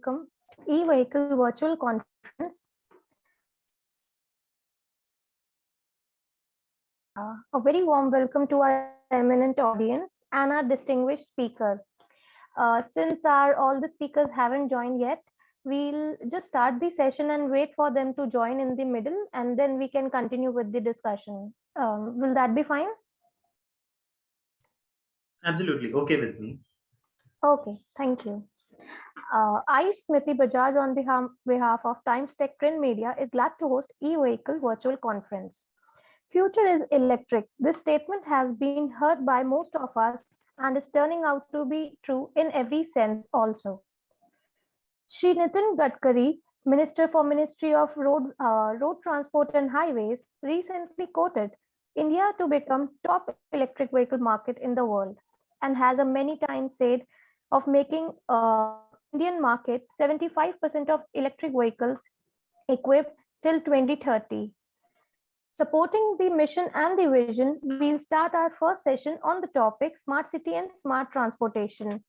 welcome to e-vehicle virtual conference. A very warm welcome to our eminent audience and our distinguished speakers. Since all the speakers haven't joined yet, we'll just start the session and wait for them to join in the middle, and then we can continue with the discussion. Will that be fine? Absolutely okay with me. Okay, thank you. I, Smriti Bajaj, on behalf of Times Tech Print Media, is glad to host e-vehicle virtual conference. Future is electric. This statement has been heard by most of us and is turning out to be true in every sense also. Shri Nitin Gadkari, Minister for Ministry of Road Transport and Highways, recently quoted India to become top electric vehicle market in the world and has a many times said of making Indian market 75% of electric vehicles equipped till 2030. Supporting the mission and the vision, we'll start our first session on the topic Smart City and Smart Transportation.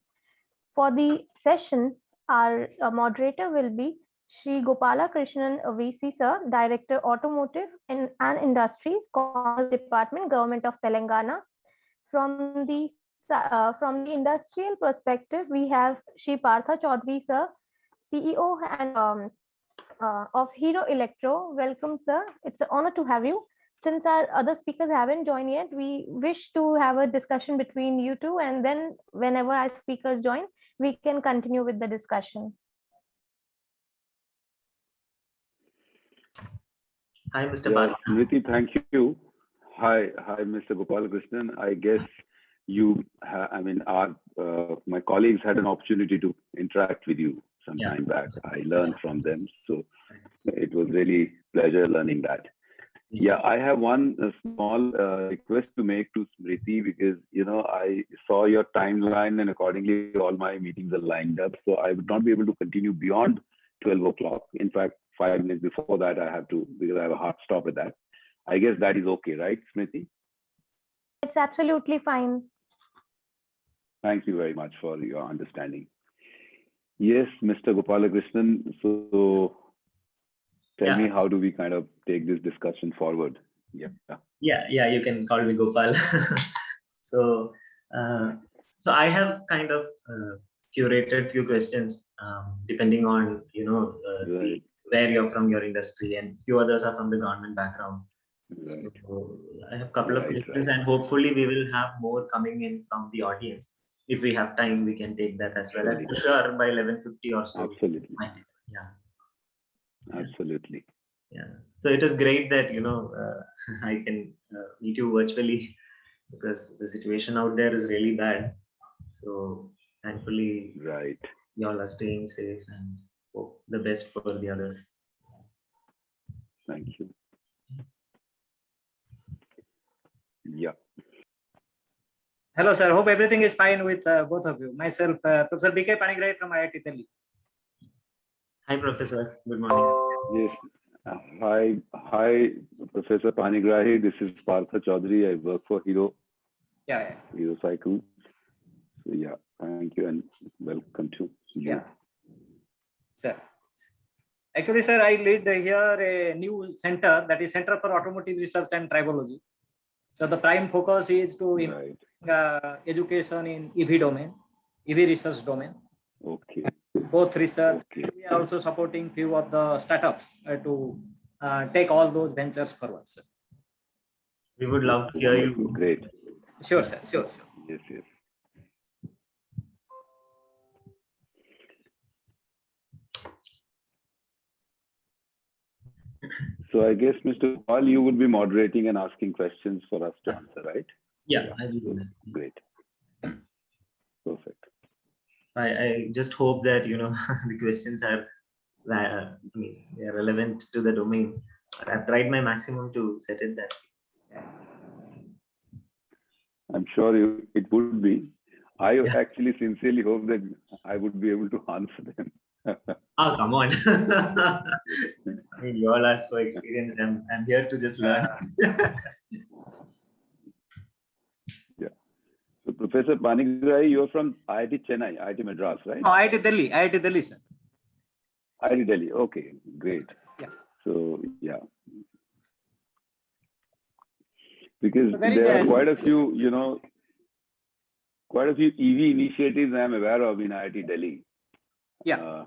For the session, our moderator will be Shri Gopala Krishnan VC Sir, Director Automotive and Industries, Commerce Department, Government of Telangana. From the industrial perspective, we have Shri Partha Chaudhary Sir, CEO and of Hero Electro. Welcome, sir. It's an honor to have you. Since our other speakers haven't joined yet, we wish to have a discussion between you two, and then whenever our speakers join, we can continue with the discussion. Hi, Mr. Partha. Smriti, thank you. Hi, Mr. Gopalakrishnan. I guess my colleagues had an opportunity to interact with you some time back. I learned from them, so it was really pleasure learning that. Yeah, I have one small request to make to Smriti, because I saw your timeline and accordingly all my meetings are lined up, so I would not be able to continue beyond 12 o'clock. In fact, 5 minutes before that I have to, because I have a hard stop at that. I guess that is okay, right, Smriti? It's absolutely fine. Thank you very much for your understanding. Yes, Mr. Gopalakrishnan, so tell me, how do we kind of take this discussion forward? Yeah, you can call me Gopal. So I have kind of curated few questions depending on where you're from, your industry, and few others are from the government background. Right. So I have a couple of questions, and hopefully we will have more coming in from the audience. If we have time, we can take that as well. And for sure, by 11:50 or so. Absolutely. Yeah. Absolutely. Yeah. So it is great that I can meet you virtually, because the situation out there is really bad. So thankfully, you all are staying safe, and hope the best for the others. Thank you. Yeah. Hello, sir. Hope everything is fine with both of you. Myself, Professor B.K. Panigrahi from IIT Delhi. Hi, Professor. Good morning. Yes. Hi, Professor Panigrahi. This is Partha Chaudhary. I work for Hero. Hero Cycles. So yeah, thank you and welcome to you. Yeah. Sir. Actually, sir, I lead here a new center, that is Center for Automotive Research and Tribology. So the prime focus is to education in EV domain, EV research domain. Okay. Both research. Okay. We are also supporting few of the startups to take all those ventures forward, sir. We would love to hear you. Great. Sure, sir. Sure. Yes. So I guess, Mr. Paul, you would be moderating and asking questions for us to answer, right? Yeah, I will do that. Great. Perfect. I just hope that the questions are they are relevant to the domain. I've tried my maximum to set it that way. I'm sure it would be. I actually sincerely hope that I would be able to answer them. Oh, come on. I mean, you all are so experienced. I'm here to just learn. Yeah. So, Professor Panigrahi, you're from IIT Chennai, IIT Madras, right? No, IIT Delhi, sir. IIT Delhi. Okay, great. Yeah. So yeah, because So very there are gen- quite a few, quite a few EV initiatives I'm aware of in IIT Delhi. Yeah.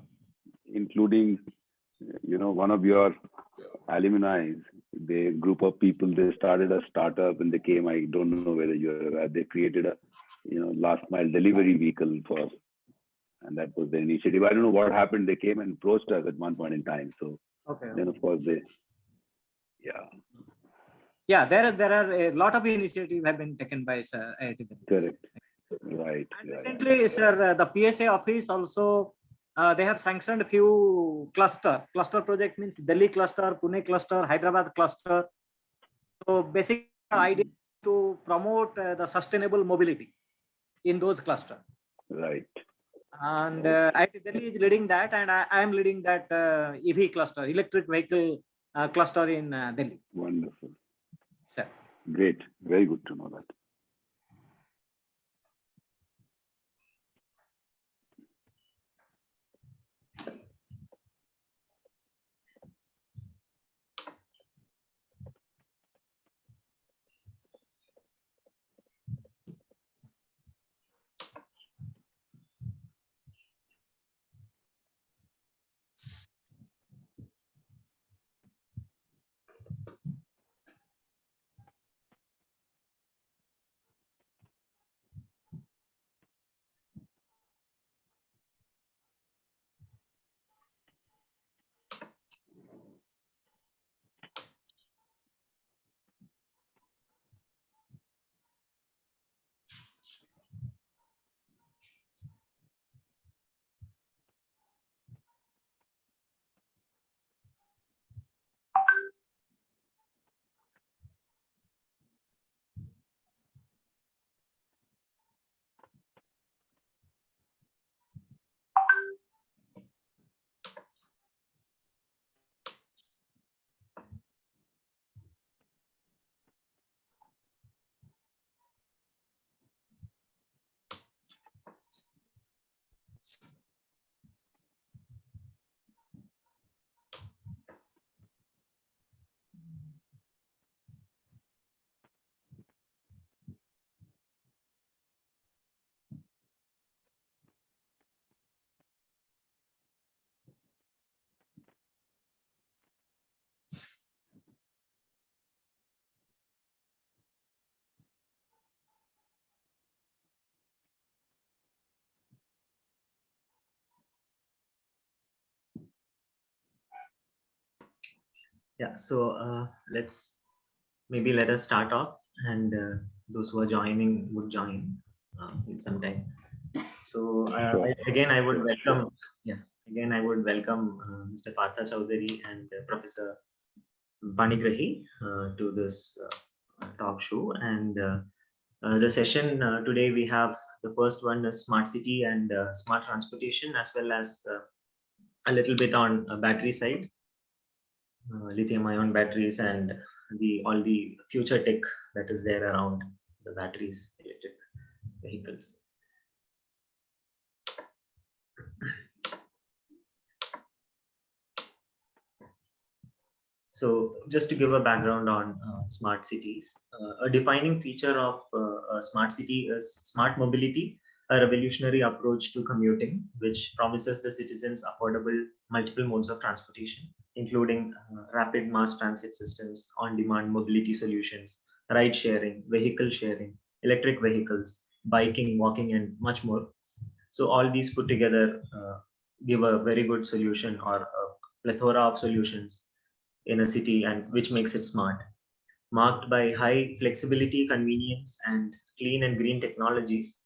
Including, one of your alumni, the group of people, they started a startup and they came, I don't know whether you're aware, they created a, last mile delivery vehicle for, and that was the initiative. I don't know what happened. They came and approached us at one point in time. So Okay. then of course Yeah, there are a lot of initiatives have been taken by Sir IIT Delhi. correct. Right. And Right. recently, sir, the PSA office also they have sanctioned a few cluster project, means Delhi cluster, Pune cluster, Hyderabad cluster. So basically, the idea is to promote the sustainable mobility in those clusters. Right. And IIT Delhi is leading that, and I am leading that EV cluster, electric vehicle cluster in Delhi. Wonderful. Sir. Great. Very good to know that. Yeah, so let us start off, and those who are joining would join in some time. So I would welcome, Mr. Partha Chowdhury and Professor Panigrahi to this talk show. And the session today, we have the first one is smart city and smart transportation, as well as a little bit on battery side. Lithium-ion batteries and all the future tech that is there around the batteries, electric vehicles. So just to give a background on smart cities, a defining feature of a smart city is smart mobility, a revolutionary approach to commuting, which promises the citizens affordable multiple modes of transportation, including rapid mass transit systems, on-demand mobility solutions, ride sharing, vehicle sharing, electric vehicles, biking, walking, and much more. So all these put together give a very good solution, or a plethora of solutions in a city, and which makes it smart, marked by high flexibility, convenience, and clean and green technologies.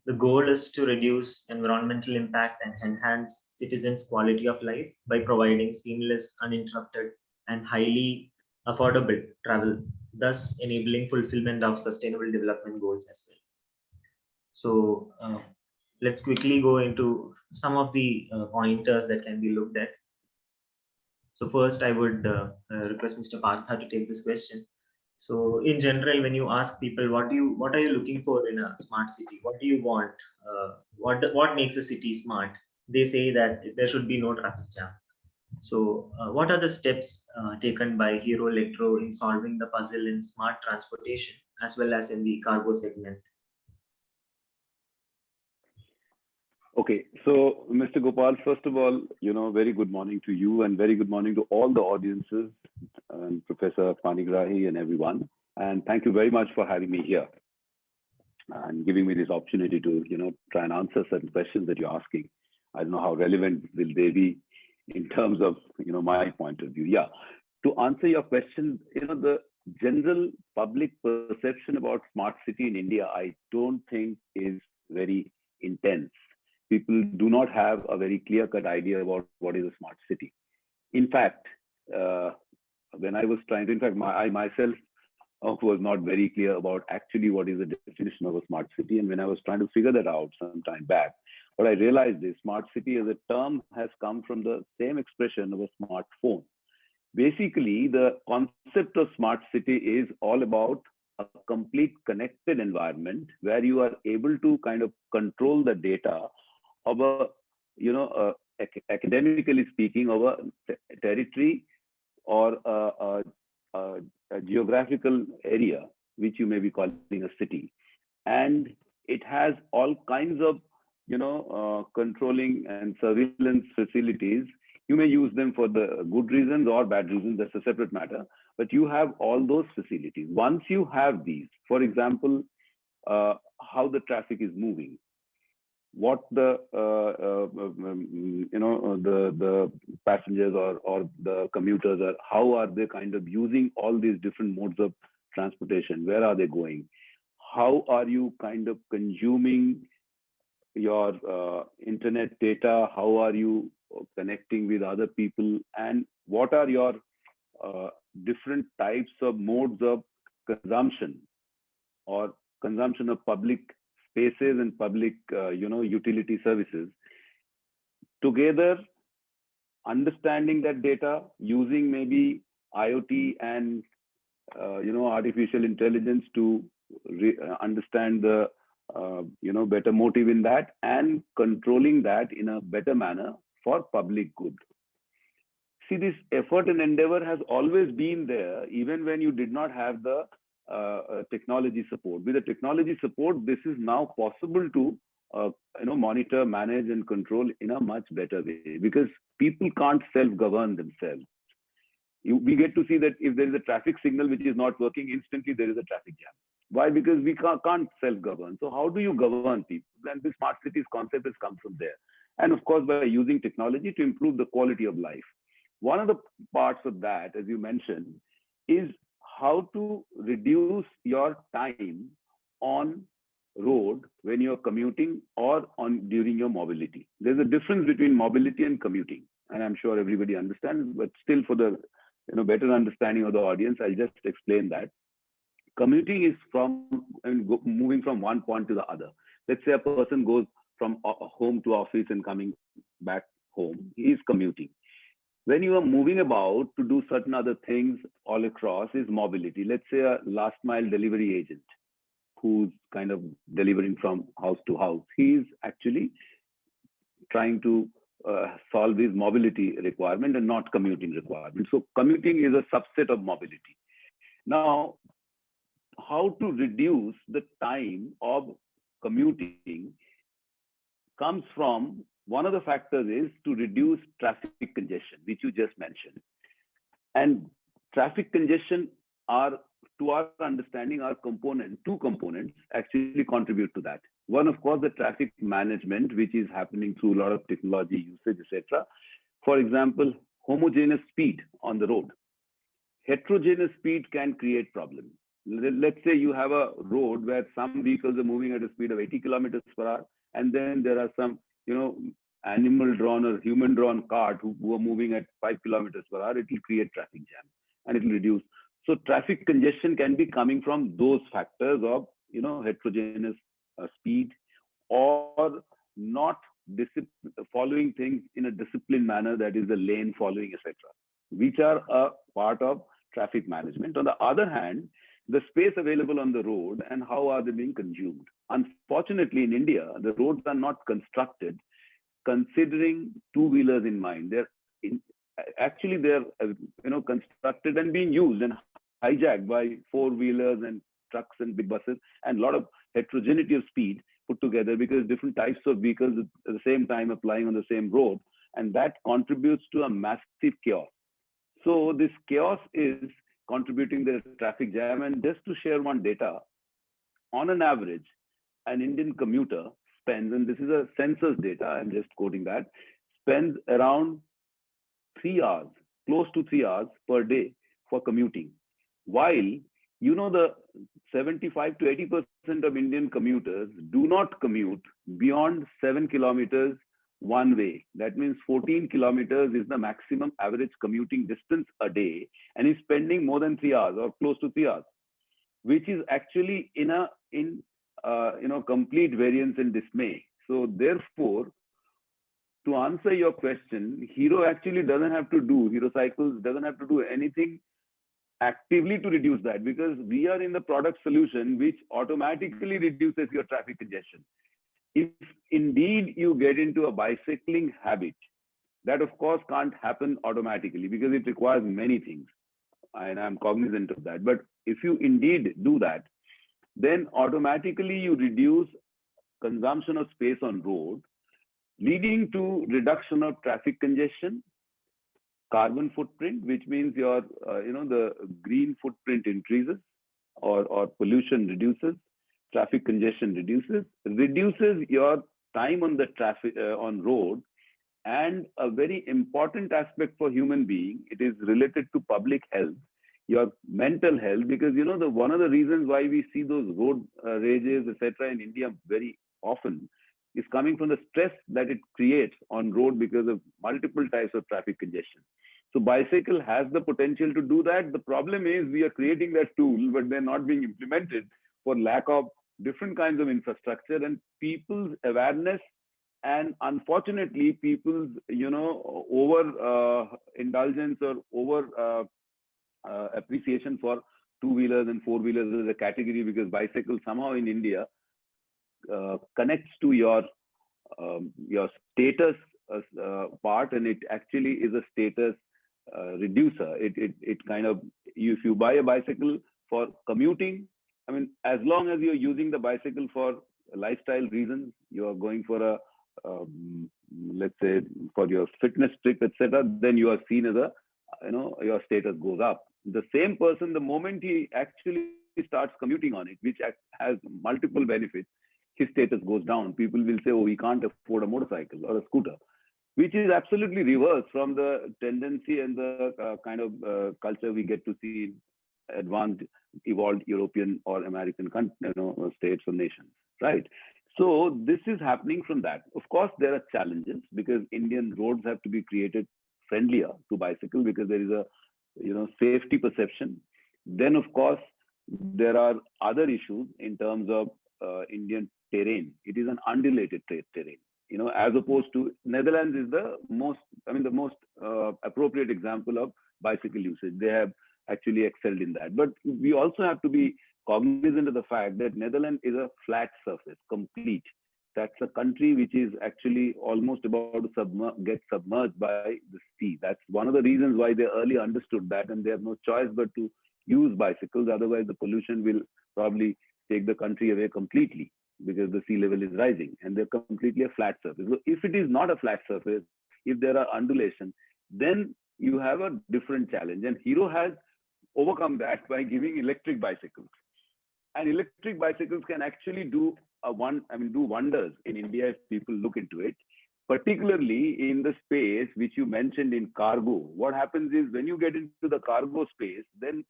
The goal is to reduce environmental impact and enhance citizens' quality of life by providing seamless, uninterrupted, and highly affordable travel, thus enabling fulfillment of sustainable development goals as well. So let's quickly go into some of the pointers that can be looked at. So first, I would request Mr. Partha to take this question. So in general, when you ask people, what are you looking for in a smart city? What do you want? What makes a city smart? They say that there should be no traffic jam. So, what are the steps taken by Hero Electro in solving the puzzle in smart transportation as well as in the cargo segment? Okay, so Mr. Gopal, first of all, very good morning to you and very good morning to all the audiences and Professor Panigrahi and everyone. And thank you very much for having me here and giving me this opportunity to, try and answer certain questions that you're asking. I don't know how relevant will they be in terms of, my point of view. Yeah, to answer your question, the general public perception about smart city in India, I don't think is very intense. People do not have a very clear-cut idea about what is a smart city. In fact, when I was trying to, I myself was not very clear about actually what is the definition of a smart city. And when I was trying to figure that out some time back, what I realized is smart city as a term has come from the same expression of a smartphone. Basically, the concept of smart city is all about a complete connected environment where you are able to kind of control the data of a, academically speaking, of a territory or a geographical area, which you may be calling a city. And it has all kinds of, controlling and surveillance facilities. You may use them for the good reasons or bad reasons, that's a separate matter, but you have all those facilities. Once you have these, for example, how the traffic is moving, what the the passengers or the commuters are, how are they kind of using all these different modes of transportation, where are they going, how are you kind of consuming your internet data, how are you connecting with other people, and what are your different types of modes of consumption or consumption of public spaces and public utility services. Together, understanding that data, using maybe IoT and artificial intelligence to understand the better motive in that, and controlling that in a better manner for public good. See, this effort and endeavor has always been there, even when you did not have the technology support. With the technology support, this is now possible to monitor, manage, and control in a much better way, because people can't self-govern themselves. We get to see that if there is a traffic signal which is not working, instantly there is a traffic jam. Why? Because we can't self-govern. So how do you govern people? And the smart cities concept has come from there. And of course, by using technology to improve the quality of life. One of the parts of that, as you mentioned, is how to reduce your time on road when you're commuting or during your mobility. There's a difference between mobility and commuting, and I'm sure everybody understands, but still for the better understanding of the audience, I'll just explain that. Commuting is moving from one point to the other. Let's say a person goes from home to office and coming back home, he is commuting. When you are moving about to do certain other things all across is mobility. Let's say a last mile delivery agent who's kind of delivering from house to house. He's actually trying to solve his mobility requirement and not commuting requirement. So commuting is a subset of mobility. Now, how to reduce the time of commuting comes from, one of the factors is to reduce traffic congestion, which you just mentioned. And traffic congestion are, to our understanding, two components actually contribute to that. One, of course, the traffic management, which is happening through a lot of technology usage, etc. For example, homogeneous speed on the road. Heterogeneous speed can create problems. Let's say you have a road where some vehicles are moving at a speed of 80 kilometers per hour, and then there are some, animal drawn or human drawn cart who are moving at 5 kilometers per hour. It will create traffic jam and it will reduce. So traffic congestion can be coming from those factors of, heterogeneous speed, or not following things in a disciplined manner, that is the lane following, etc., which are a part of traffic management. On the other hand, the space available on the road and how are they being consumed. Unfortunately, in India, the roads are not constructed considering two-wheelers in mind. actually they're constructed and being used and hijacked by four-wheelers and trucks and big buses, and a lot of heterogeneity of speed put together because different types of vehicles at the same time applying on the same road, and that contributes to a massive chaos. So this chaos is contributing to the traffic jam. And just to share one data, on an average, an Indian commuter spends, and this is a census data, I'm just quoting that, spends around 3 hours, close to 3 hours per day for commuting. While, the 75 to 80% of Indian commuters do not commute beyond 7 kilometers one way. That means 14 kilometers is the maximum average commuting distance a day, and is spending more than 3 hours or close to 3 hours, which is actually in complete variance and dismay. So therefore, to answer your question, Hero actually doesn't have to do, Hero Cycles doesn't have to do anything actively to reduce that, because we are in the product solution which automatically reduces your traffic congestion. If indeed you get into a bicycling habit, that of course can't happen automatically because it requires many things, and I'm cognizant of that. But if you indeed do that, then automatically you reduce consumption of space on road, leading to reduction of traffic congestion, carbon footprint, which means your the green footprint increases, or pollution reduces, traffic congestion reduces your time on the traffic on road. And a very important aspect for human being, it is related to public health, your mental health, because one of the reasons why we see those road rages, etc., in India very often is coming from the stress that it creates on road because of multiple types of traffic congestion. So bicycle has the potential to do that. The problem is we are creating that tool, but they're not being implemented for lack of different kinds of infrastructure and people's awareness. And unfortunately, people's over indulgence or over appreciation for two-wheelers and four-wheelers as a category, because bicycle somehow in India connects to your status part, and it actually is a status reducer. It kind of, if you buy a bicycle for commuting, I mean, as long as you're using the bicycle for lifestyle reasons, you are going for a let's say for your fitness trip, etc., then you are seen as a your status goes up. The same person, the moment he actually starts commuting on it, which has multiple benefits, his status goes down. People will say, oh, he can't afford a motorcycle or a scooter, which is absolutely reverse from the tendency and the kind of culture we get to see in advanced, evolved European or American states or nations, right? So this is happening from that. Of course, there are challenges because Indian roads have to be created friendlier to bicycle because there is a safety perception. Then, of course, there are other issues in terms of Indian terrain. It is an undulated terrain, as opposed to Netherlands is the most appropriate example of bicycle usage. They have actually excelled in that. But we also have to be cognizant of the fact that Netherlands is a flat surface, complete. That's a country which is actually almost about to get submerged by the sea. That's one of the reasons why they early understood that, and they have no choice but to use bicycles. Otherwise, the pollution will probably take the country away completely because the sea level is rising, and they're completely a flat surface. So if it is not a flat surface, if there are undulations, then you have a different challenge. And Hero has overcome that by giving electric bicycles. And electric bicycles can actually do wonders in India if people look into it, particularly in the space which you mentioned in cargo. What happens is when you get into the cargo space, then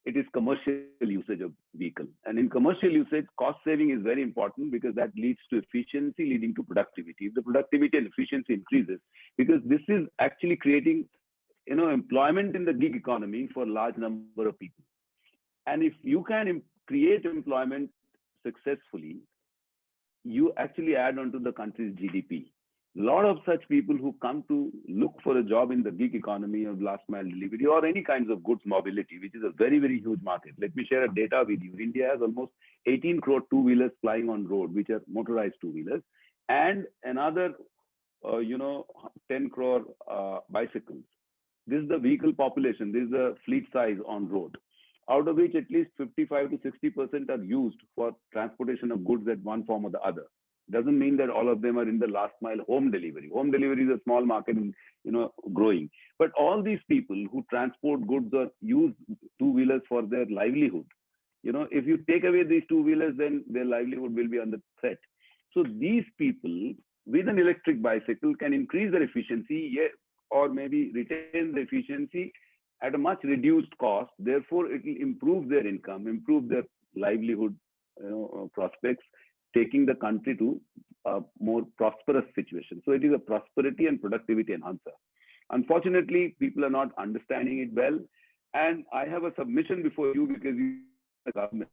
it is commercial usage of vehicle. And in commercial usage, cost saving is very important because that leads to efficiency, leading to productivity. If the productivity and efficiency increases, because this is actually creating employment in the gig economy for a large number of people. And if you can create employment successfully, you actually add on to the country's GDP. A lot of such people who come to look for a job in the gig economy of last mile delivery or any kinds of goods mobility, which is a very, very huge market. Let me share a data with you. India has almost 18 crore two-wheelers flying on road, which are motorized two-wheelers, and another 10 crore bicycles. this is the vehicle population, this is the fleet size on road, out of which at least 55 to 60% are used for transportation of goods at one form or the other. Doesn't mean that all of them are in the last mile home delivery. Home delivery is a small market, and growing. But all these people who transport goods or use two-wheelers for their livelihood, if you take away these two-wheelers, then their livelihood will be under threat. So these people with an electric bicycle can increase their efficiency, or maybe retain the efficiency at a much reduced cost. Therefore, it will improve their income, improve their livelihood prospects, taking the country to a more prosperous situation. So it is a prosperity and productivity enhancer. Unfortunately, people are not understanding it well. And I have a submission before you, because you are the government.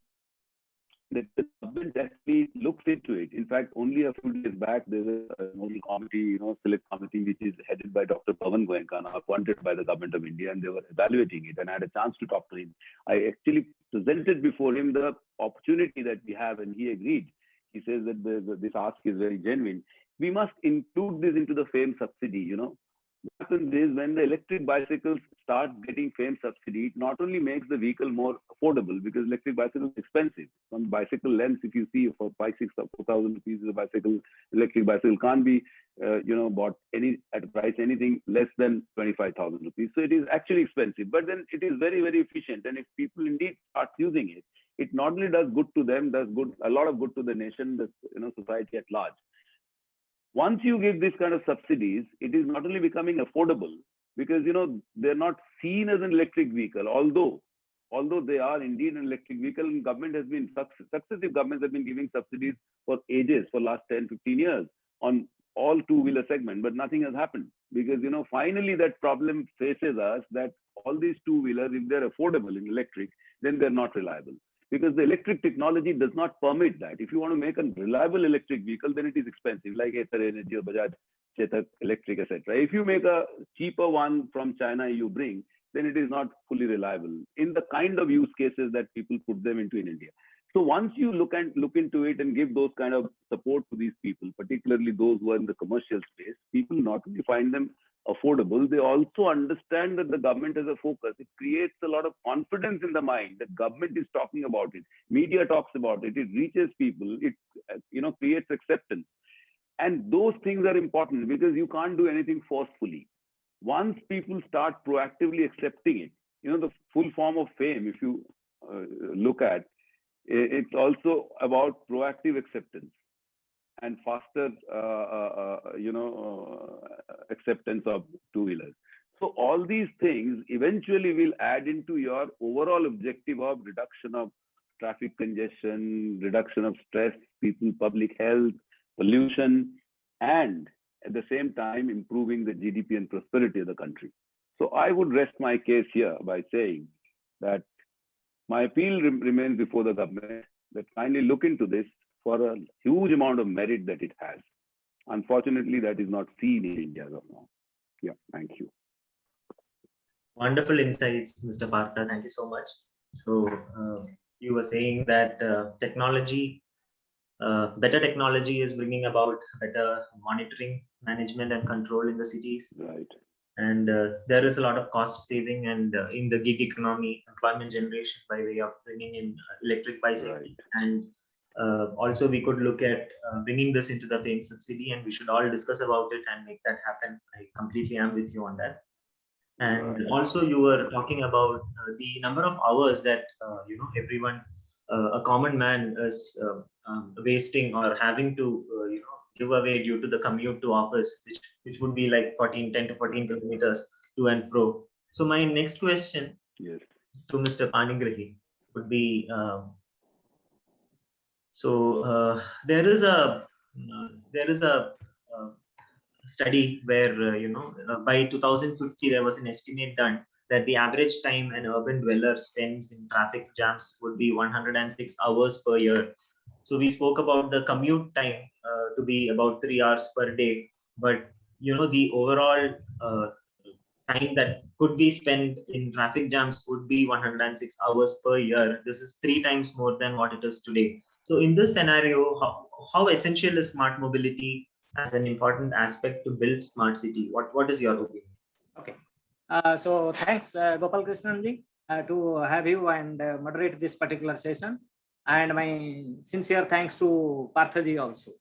The government actually looks into it. In fact, only a few days back, there's a committee, select committee, which is headed by Dr. Pawan Goenka, appointed by the government of India, and they were evaluating it. And I had a chance to talk to him. I actually presented before him the opportunity that we have, and he agreed. He says that this ask is very genuine. We must include this into the FAME subsidy. What happens is, when the electric bicycles start getting FAME subsidy, it not only makes the vehicle more affordable, because electric bicycle is expensive. Some bicycle lengths, if you see, for 5,000, 6,000, 4,000 rupees, a bicycle, electric bicycle can't be, bought at a price anything less than 25,000 rupees. So it is actually expensive, but then it is very, very efficient. And if people indeed start using it, it not only does good to them, does a lot of good to the nation, the society at large. Once you give this kind of subsidies, it is not only becoming affordable, because they're not seen as an electric vehicle, although they are indeed an electric vehicle, and government has been successive governments have been giving subsidies for ages, for last 10, 15 years on all two-wheeler segment, but nothing has happened, because finally that problem faces us, that all these two-wheelers, if they're affordable in electric, then they're not reliable. Because the electric technology does not permit that. If you want to make a reliable electric vehicle, then it is expensive, like Ather Energy or Bajaj Chetak Electric, etc. If you make a cheaper one from China you bring, then it is not fully reliable in the kind of use cases that people put them into in India. So once you look into it and give those kind of support to these people, particularly those who are in the commercial space, people not only find them affordable, they also understand that the government has a focus. It creates a lot of confidence in the mind that government is talking about it. Media talks about it. It reaches people. It creates acceptance. And those things are important, because you can't do anything forcefully. Once people start proactively accepting it, the full form of FAME, if you look at, it's also about proactive acceptance and faster, acceptance of two-wheelers. So all these things eventually will add into your overall objective of reduction of traffic congestion, reduction of stress, people, public health, pollution, and at the same time improving the GDP and prosperity of the country. So I would rest my case here by saying that my appeal remains before the government, that kindly look into this for a huge amount of merit that it has. Unfortunately, that is not seen in India as of now. Yeah, thank you. Wonderful insights, Mr. Partha. Thank you so much. So you were saying that better technology is bringing about better monitoring, management, and control in the cities. Right. And there is a lot of cost saving and in the gig economy, employment generation by way of bringing in electric bicycles. Right. And also we could look at bringing this into the FAME subsidy, and we should all discuss about it and make that happen. I completely am with you on that. And right. Also you were talking about the number of hours that everyone, a common man is wasting or having to give away due to the commute to office, which would be like 10 to 14 kilometers to and fro. So my next question to Mr. Panigrahi would be, there is a study where by 2050 there was an estimate done that the average time an urban dweller spends in traffic jams would be 106 hours per year. So we spoke about the commute time to be about 3 hours per day, but the overall time that could be spent in traffic jams would be 106 hours per year. This is 3 times more than what it is today. So in this scenario, how essential is smart mobility as an important aspect to build smart city? What is your opinion? Okay. So thanks, Gopal Krishnanji, to have you and moderate this particular session. And my sincere thanks to Parthaji also.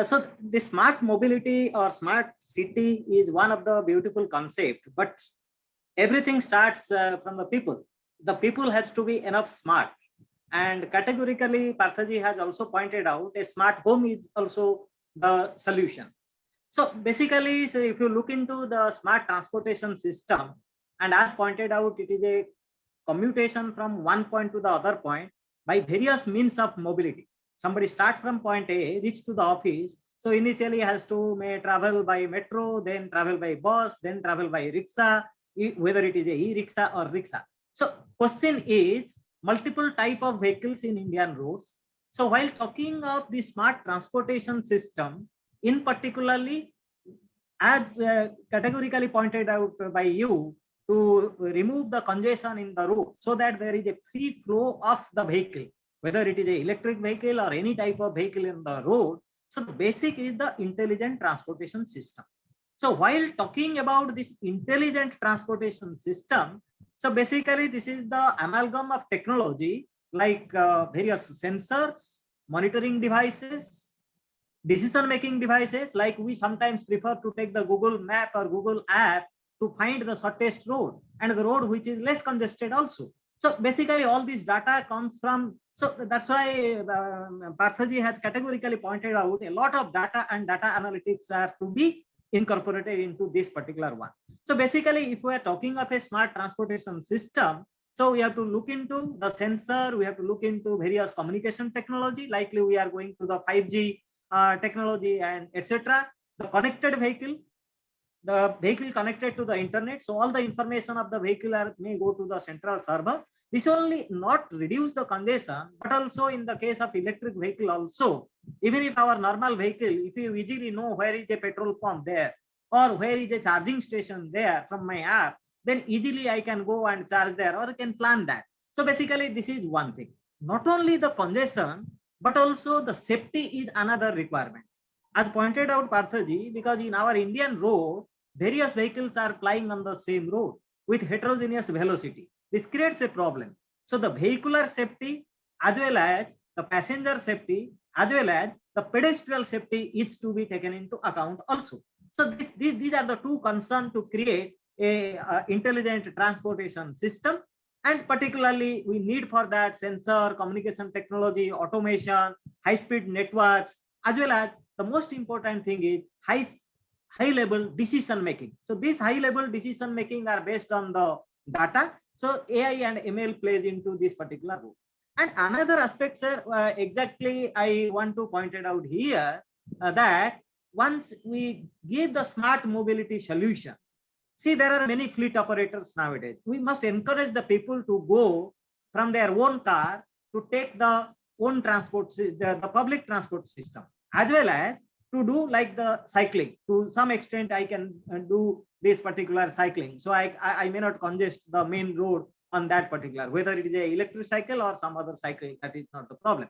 So the smart mobility or smart city is one of the beautiful concept, but everything starts from the people. The people have to be enough smart. And categorically, Parthaji has also pointed out a smart home is also the solution. So basically, so if you look into the smart transportation system, and as pointed out, it is a commutation from one point to the other point by various means of mobility. Somebody start from point A, reach to the office. So initially has to may travel by metro, then travel by bus, then travel by rickshaw, whether it is a e-rickshaw or rickshaw. So question is multiple type of vehicles in Indian roads. So while talking of the smart transportation system, in particularly, as categorically pointed out by you, to remove the congestion in the road so that there is a free flow of the vehicle, whether it is an electric vehicle or any type of vehicle in the road. So the basic is the intelligent transportation system. So while talking about this intelligent transportation system, so basically this is the amalgam of technology like various sensors, monitoring devices, decision-making devices, like we sometimes prefer to take the Google map or Google app to find the shortest road and the road which is less congested also. So basically all this data comes from, so that's why Parthaji has categorically pointed out a lot of data and data analytics are to be incorporated into this particular one. So basically, if we are talking of a smart transportation system, so we have to look into the sensor, we have to look into various communication technology, likely we are going to the 5G technology and etc. The connected vehicle, the vehicle connected to the internet. So all the information of the vehicle may go to the central server. This only not reduce the congestion, but also in the case of electric vehicle also, even if our normal vehicle, if you easily know where is a petrol pump there or where is a charging station there from my app, then easily I can go and charge there or I can plan that. So basically this is one thing. Not only the congestion, but also the safety is another requirement. As pointed out Parthaji, because in our Indian road, various vehicles are plying on the same road with heterogeneous velocity. This creates a problem. So the vehicular safety as well as the passenger safety as well as the pedestrian safety is to be taken into account also. So these are the two concerns to create a intelligent transportation system, and particularly we need for that sensor, communication technology, automation, high-speed networks, as well as the most important thing is high level decision making. So this high level decision making are based on the data. So AI and ML plays into this particular role. And another aspect, sir, exactly I want to point it out here, that once we give the smart mobility solution, see, there are many fleet operators nowadays. We must encourage the people to go from their own car to take the own transport, the public transport system, as well as to do like the cycling. To some extent, I can do this particular cycling. So I may not congest the main road on that particular, whether it is a electric cycle or some other cycle, that is not the problem.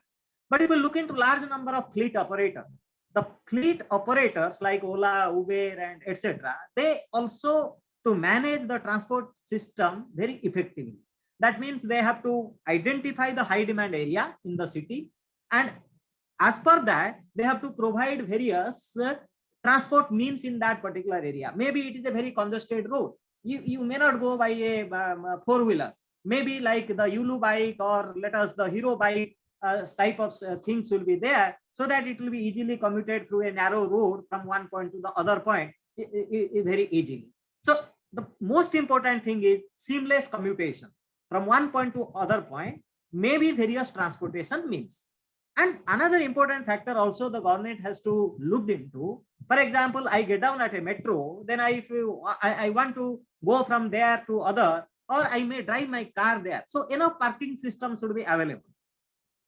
But if we look into large number of fleet operators, the fleet operators like Ola, Uber, and etc., they also to manage the transport system very effectively. That means they have to identify the high demand area in the city, and as per that, they have to provide various transport means in that particular area. Maybe it is a very congested road. You may not go by a four-wheeler. Maybe like the Yulu bike or let us the Hero bike type of things will be there, so that it will be easily commuted through a narrow road from one point to the other point very easily. So the most important thing is seamless commutation from one point to other point, maybe various transportation means. And another important factor also the government has to look into. For example, I get down at a metro, then I want to go from there to other, or I may drive my car there. So enough parking system should be available.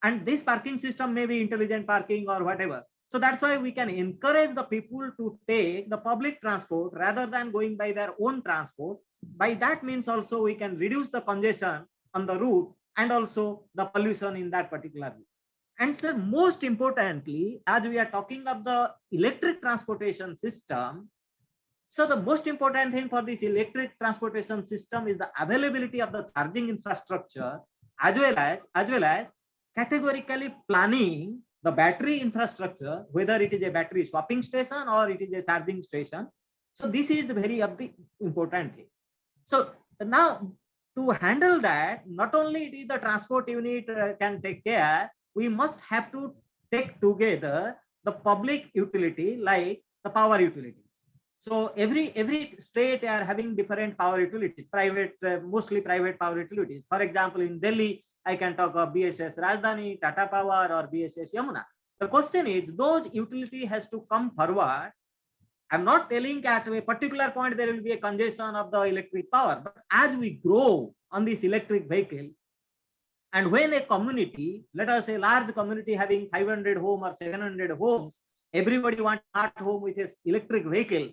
And this parking system may be intelligent parking or whatever. So that's why we can encourage the people to take the public transport rather than going by their own transport. By that means also we can reduce the congestion on the route and also the pollution in that particular route. And sir, most importantly, as we are talking of the electric transportation system, So the most important thing for this electric transportation system is the availability of the charging infrastructure, as well as categorically planning the battery infrastructure, whether it is a battery swapping station or it is a charging station. So this is the very of the important thing. So now to handle that, not only it is the transport unit can take care, we must have to take together the public utility like the power utilities. So every state are having different power utilities, private, mostly private power utilities. For example, in Delhi, I can talk of BSS Rajdhani, Tata Power, or BSS Yamuna. The question is, those utility has to come forward. I'm not telling at a particular point there will be a congestion of the electric power, but as we grow on this electric vehicle, and when a community, let us say large community having 500 home or 700 homes, everybody wants smart home with his electric vehicle,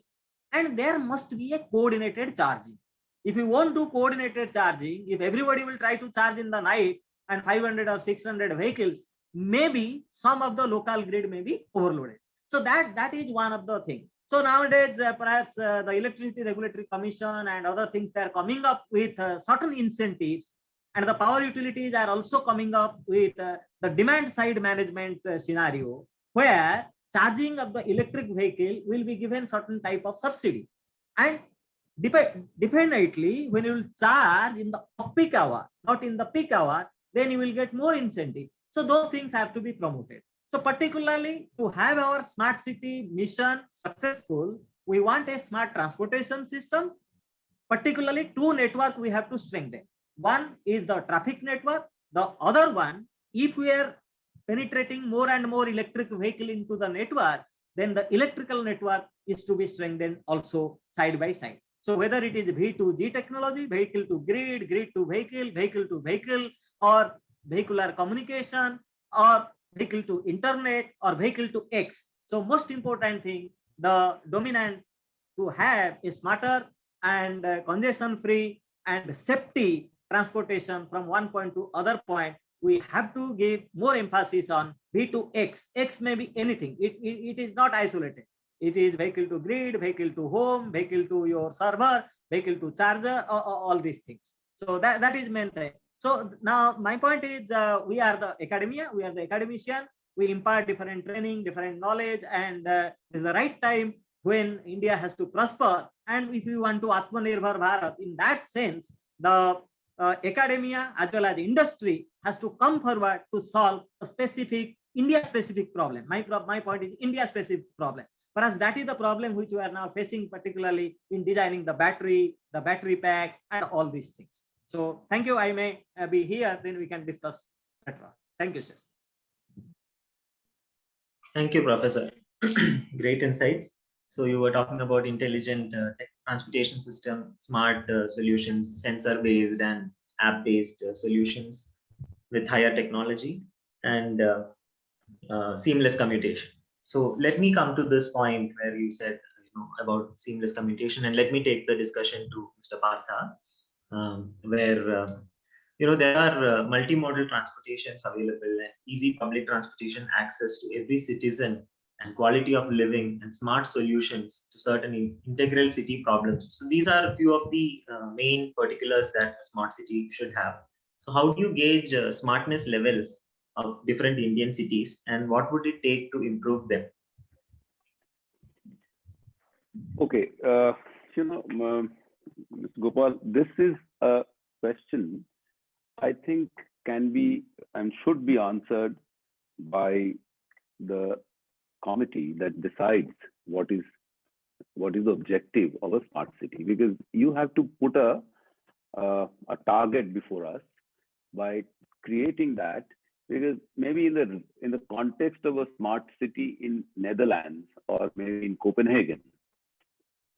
and there must be a coordinated charging. If you won't do coordinated charging, if everybody will try to charge in the night and 500 or 600 vehicles, maybe some of the local grid may be overloaded. So that is one of the things. So nowadays, perhaps the Electricity Regulatory Commission and other things, they are coming up with certain incentives, and the power utilities are also coming up with the demand side management scenario, where charging of the electric vehicle will be given certain type of subsidy. And dependently, when you will charge in the off-peak hour, not in the peak hour, then you will get more incentive. So those things have to be promoted. So particularly to have our smart city mission successful, we want a smart transportation system. Particularly two network we have to strengthen. One is the traffic network. The other one, if we are penetrating more and more electric vehicle into the network, then the electrical network is to be strengthened also side by side. So whether it is V2G technology, vehicle to grid, grid to vehicle, vehicle to vehicle, or vehicular communication, or vehicle to internet, or vehicle to X. So most important thing, the dominant to have a smarter and congestion free and safety transportation from one point to other point, we have to give more emphasis on V2X. X may be anything. It is not isolated. It is vehicle to grid, vehicle to home, vehicle to your server, vehicle to charger, all these things. So that is main thing. So now my point is, we are the academia, we are the academician, we impart different training, different knowledge, and this is the right time when India has to prosper. And if you want to Atmanirbhar Bharat, in that sense, the academia as well as industry has to come forward to solve a specific India-specific problem. My point is India-specific problem. Perhaps that is the problem which we are now facing, particularly in designing the battery pack, and all these things. So thank you. I may be here, then we can discuss better. Thank you, sir. Thank you, Professor. Great insights. So you were talking about intelligent transportation system, smart solutions, sensor-based and app-based solutions with higher technology, and seamless commutation. So let me come to this point where you said about seamless commutation, and let me take the discussion to Mr. Partha, where there are multimodal transportations available and easy public transportation access to every citizen, and quality of living and smart solutions to certain integral city problems. So these are a few of the main particulars that a smart city should have. So how do you gauge smartness levels of different Indian cities, and what would it take to improve them? Okay, Mr. Gopal, this is a question I think can be and should be answered by the committee that decides what is the objective of a smart city, because you have to put a target before us by creating that, because maybe in the context of a smart city in Netherlands or maybe in Copenhagen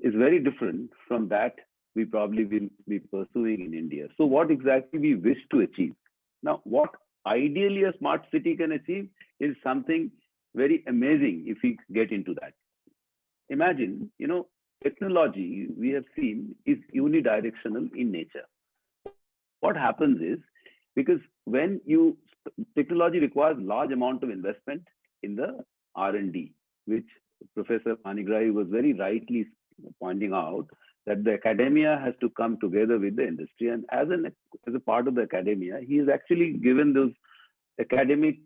is very different from that we probably will be pursuing in India. So what exactly we wish to achieve? Now, what ideally a smart city can achieve is something very amazing if we get into that. Imagine, technology we have seen is unidirectional in nature. What happens is, because when technology requires large amount of investment in the R&D, which Professor Panigrahi was very rightly pointing out that the academia has to come together with the industry. And as a part of the academia, he is actually given those academic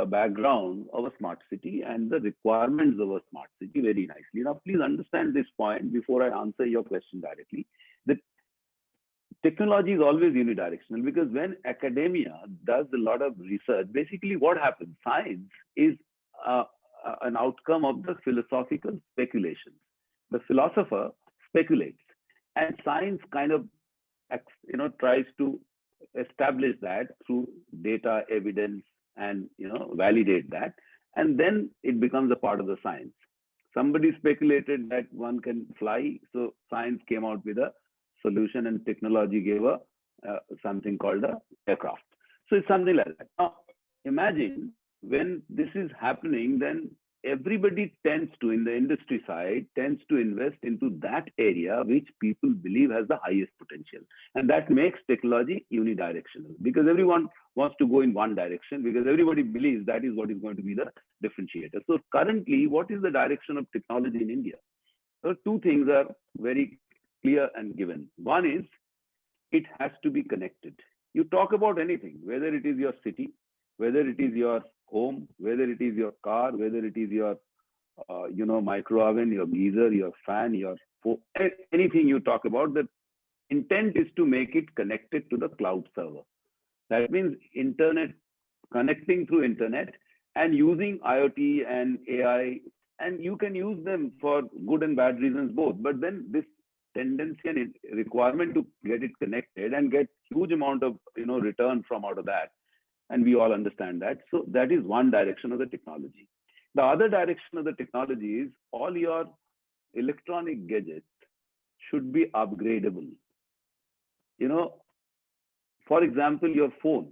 background of a smart city and the requirements of a smart city very nicely. Now, please understand this point before I answer your question directly. That technology is always unidirectional, because when academia does a lot of research, basically what happens? Science is an outcome of the philosophical speculations. The philosopher speculates, and science kind of tries to establish that through data, evidence, and validate that, and then it becomes a part of the science. Somebody speculated that one can fly, so science came out with a solution, and technology gave a something called a aircraft. So it's something like that. Now, imagine when this is happening, then everybody tends to, in the industry side, tends to invest into that area which people believe has the highest potential. And that makes technology unidirectional, because everyone wants to go in one direction, because everybody believes that is what is going to be the differentiator. So currently, what is the direction of technology in India? So two things are very clear and given. One is, it has to be connected. You talk about anything, whether it is your city, whether it is your home, whether it is your car, whether it is your micro oven, your geyser, your fan, your phone, anything you talk about, the intent is to make it connected to the cloud server. That means internet, connecting through internet and using IoT and AI, and you can use them for good and bad reasons both. But then this tendency and requirement to get it connected and get huge amount of return from out of that, and we all understand that. So that is one direction of the technology. The other direction of the technology is all your electronic gadgets should be upgradable. For example, your phone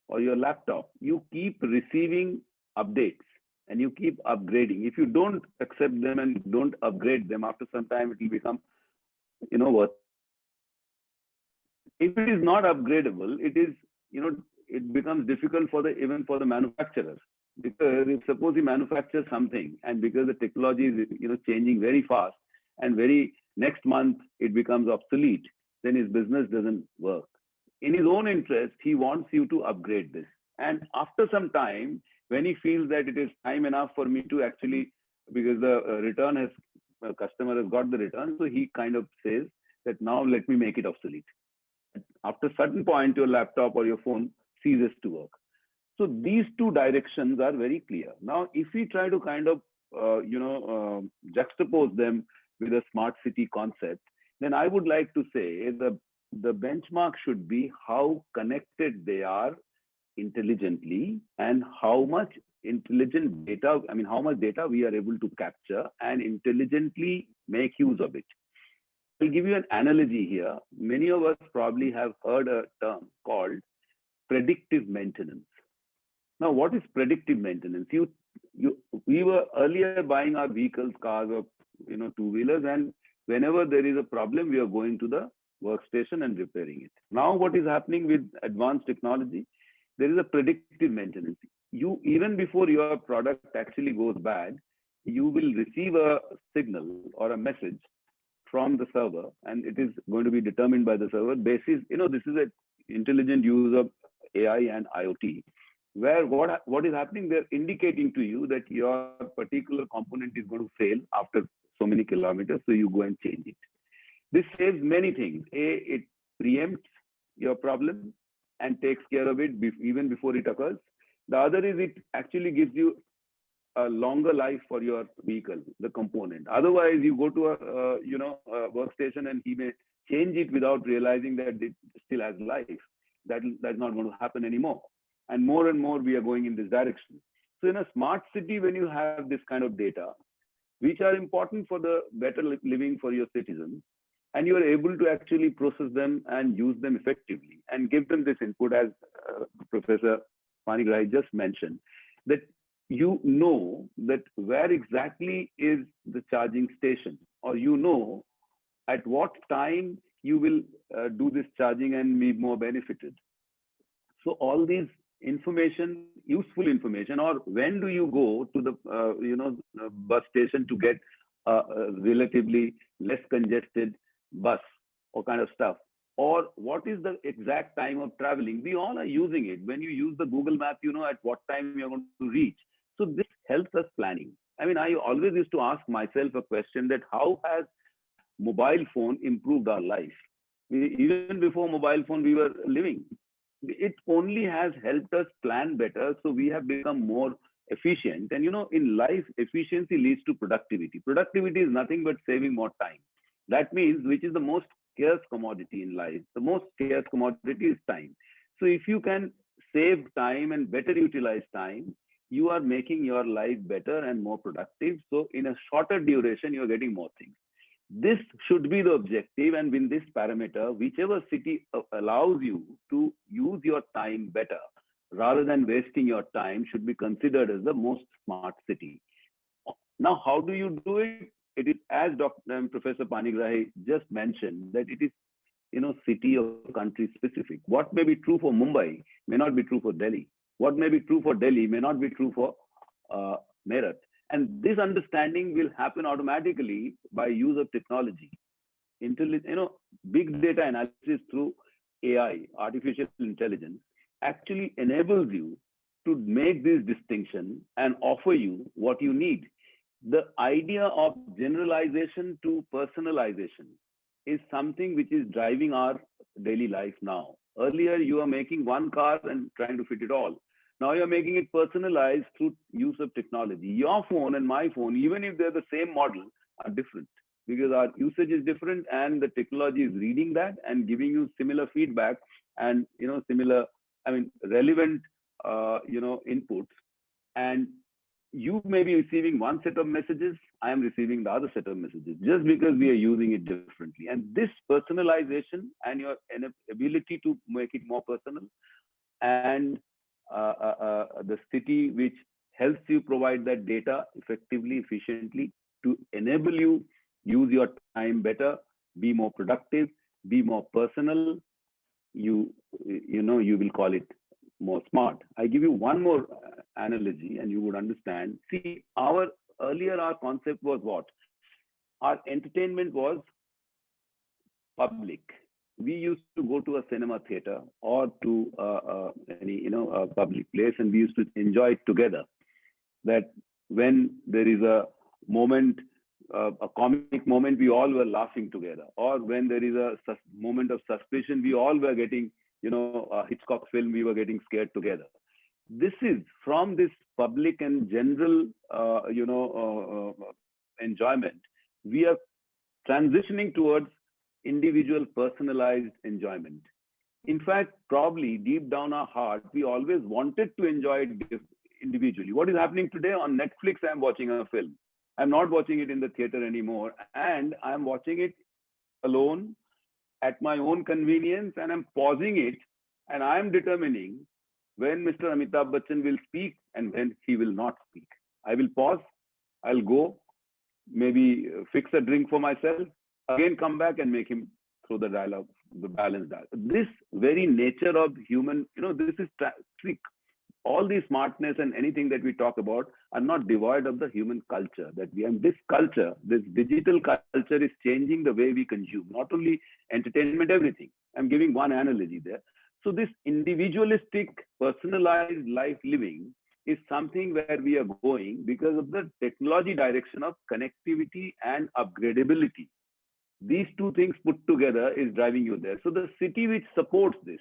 or your laptop, you keep receiving updates and you keep upgrading. If you don't accept them and don't upgrade them, after some time it will become worth. If it is not upgradable, it is it becomes difficult for even for the manufacturers, because if suppose he manufactures something, and because the technology is changing very fast, and very next month it becomes obsolete, then his business doesn't work. In his own interest, he wants you to upgrade this, and after some time, when he feels that it is time enough for me to actually, because the return has customer has got the return, so he kind of says that now let me make it obsolete. After a certain point, your laptop or your phone ceases to work. So these two directions are very clear. Now, if we try to kind of juxtapose them with a smart city concept, then I would like to say the benchmark should be how connected they are intelligently, and how much intelligent data, how much data we are able to capture and intelligently make use of it. I'll give you an analogy here. Many of us probably have heard a term called predictive maintenance. Now, what is predictive maintenance? We were earlier buying our vehicles, cars, or two-wheelers, and whenever there is a problem, we are going to the workstation and repairing it. Now, what is happening with advanced technology? There is a predictive maintenance. Even before your product actually goes bad, you will receive a signal or a message from the server, and it is going to be determined by the server basis. This is an intelligent use of AI and IoT, where what is happening, they're indicating to you that your particular component is going to fail after so many kilometers, so you go and change it. This saves many things. It preempts your problem and takes care of it even before it occurs. The other is it actually gives you a longer life for your vehicle, the component. Otherwise, you go to a workstation and he may change it without realizing that it still has life. That's not going to happen anymore. And more we are going in this direction. So in a smart city, when you have this kind of data, which are important for the better living for your citizens, and you are able to actually process them and use them effectively and give them this input, as Professor Panigrahi just mentioned, that you know that where exactly is the charging station, or at what time you will do this charging and be more benefited. So all these information, useful information, or when do you go to the bus station to get relatively less congested bus or kind of stuff? Or what is the exact time of traveling? We all are using it. When you use the Google map, you know at what time you're going to reach. So this helps us planning. I mean, I always used to ask myself a question that how has mobile phone improved our life? Even before mobile phone, we were living. It only has helped us plan better. So we have become more efficient. And you know, in life, efficiency leads to productivity. Productivity is nothing but saving more time. That means which is the most scarce commodity in life. The most scarce commodity is time. So if you can save time and better utilize time, you are making your life better and more productive. So in a shorter duration, you're getting more things. This should be the objective. And with this parameter, whichever city allows you to use your time better rather than wasting your time should be considered as the most smart city. Now, how do you do it? It is as Professor Panigrahi just mentioned that it is, you know, city or country specific. What may be true for Mumbai may not be true for Delhi. What may be true for Delhi may not be true for Meerut. And this understanding will happen automatically by use of technology. Big data analysis through AI, artificial intelligence, actually enables you to make this distinction and offer you what you need. The idea of generalization to personalization is something which is driving our daily life now. Earlier, you are making one car and trying to fit it all. Now you're making it personalized through use of technology. Your phone and my phone, even if they're the same model, are different because our usage is different and the technology is reading that and giving you similar feedback and, you know, similar, I mean, relevant, inputs. And you may be receiving one set of messages, I am receiving the other set of messages, just because we are using it differently. And this personalization and your ability to make it more personal and the city which helps you provide that data effectively, efficiently to enable you use your time better, be more productive, be more personal. You will call it more smart. I give you one more analogy and you would understand. See, our concept was what? Our entertainment was public. We used to go to a cinema theater or to a public place, and we used to enjoy it together. That when there is a moment, a comic moment, we all were laughing together. Or when there is a moment of suspicion, we all were getting, a Hitchcock film, we were getting scared together. This is from this public and general, enjoyment. We are transitioning towards individual personalized enjoyment. In fact, probably deep down our heart, we always wanted to enjoy it individually. What is happening today on Netflix? I'm watching a film. I'm not watching it in the theater anymore. And I'm watching it alone at my own convenience, and I'm pausing it. And I'm determining when Mr. Amitabh Bachchan will speak and when he will not speak. I will pause. I'll go, maybe fix a drink for myself, again come back and make him through the dialogue, the balanced dialogue. This very nature of human, this is trick. All the smartness and anything that we talk about are not devoid of the human culture that we have. This culture, this digital culture is changing the way we consume, not only entertainment, everything. I'm giving one analogy there. So this individualistic, personalized life living is something where we are going because of the technology direction of connectivity and upgradability. These two things put together is driving you there. So the city which supports this,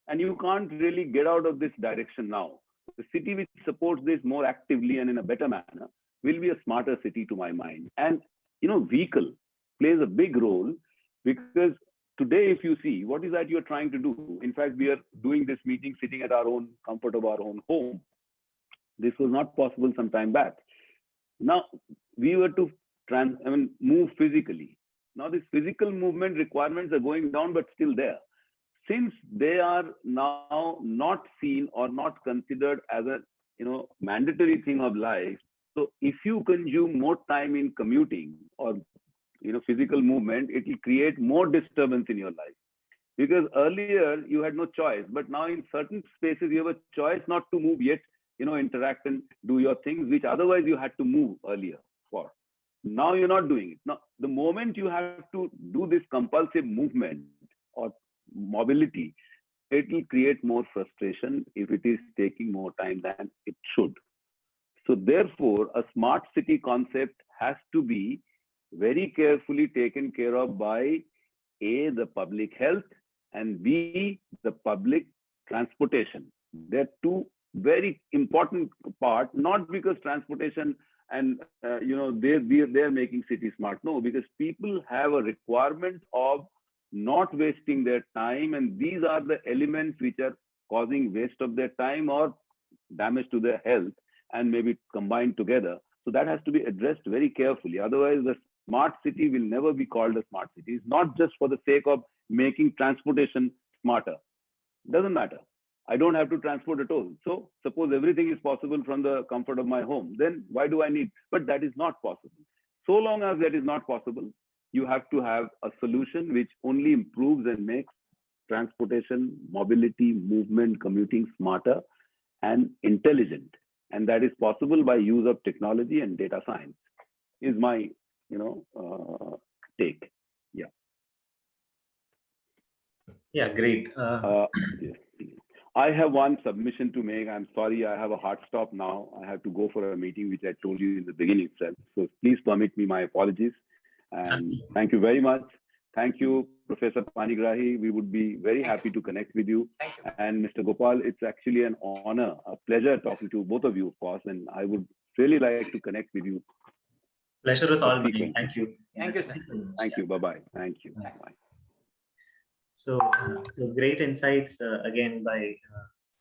and you can't really get out of this direction now. The city which supports this more actively and in a better manner will be a smarter city to my mind. And, vehicle plays a big role because today, if you see, what is that you're trying to do? In fact, we are doing this meeting sitting at our own comfort of our own home. This was not possible some time back. Now, we were to move physically. Now, this physical movement requirements are going down, but still there. Since they are now not seen or not considered as a mandatory thing of life, so if you consume more time in commuting or physical movement, it will create more disturbance in your life. Because earlier you had no choice, but now in certain spaces you have a choice not to move yet, interact and do your things, which otherwise you had to move earlier for. Now you're not doing it. Now, the moment you have to do this compulsive movement or mobility, it will create more frustration if it is taking more time than it should. So therefore, a smart city concept has to be very carefully taken care of by A, the public health, and B, the public transportation. They're two very important part, not because transportation and they're making cities smart. No, because people have a requirement of not wasting their time, and these are the elements which are causing waste of their time or damage to their health, and maybe combined together. So that has to be addressed very carefully. Otherwise, the smart city will never be called a smart city. It's not just for the sake of making transportation smarter. Doesn't matter. I don't have to transport at all. So suppose everything is possible from the comfort of my home, then why do I need? But that is not possible. So long as that is not possible, you have to have a solution which only improves and makes transportation, mobility, movement, commuting smarter and intelligent. And that is possible by use of technology and data science, is my take. Yeah. Yeah, great. Yes. I have one submission to make. I'm sorry, I have a hard stop now. I have to go for a meeting, which I told you in the beginning itself. So please permit me my apologies. And thank you very much. Thank you, Professor Panigrahi. We would be very happy to connect with you. And Mr. Gopal, it's actually an honor, a pleasure talking to both of you, of course. And I would really like to connect with you. Pleasure is all mine. Thank you. Thank you, sir. Thank you. Bye-bye. Thank you. Bye. So great insights again by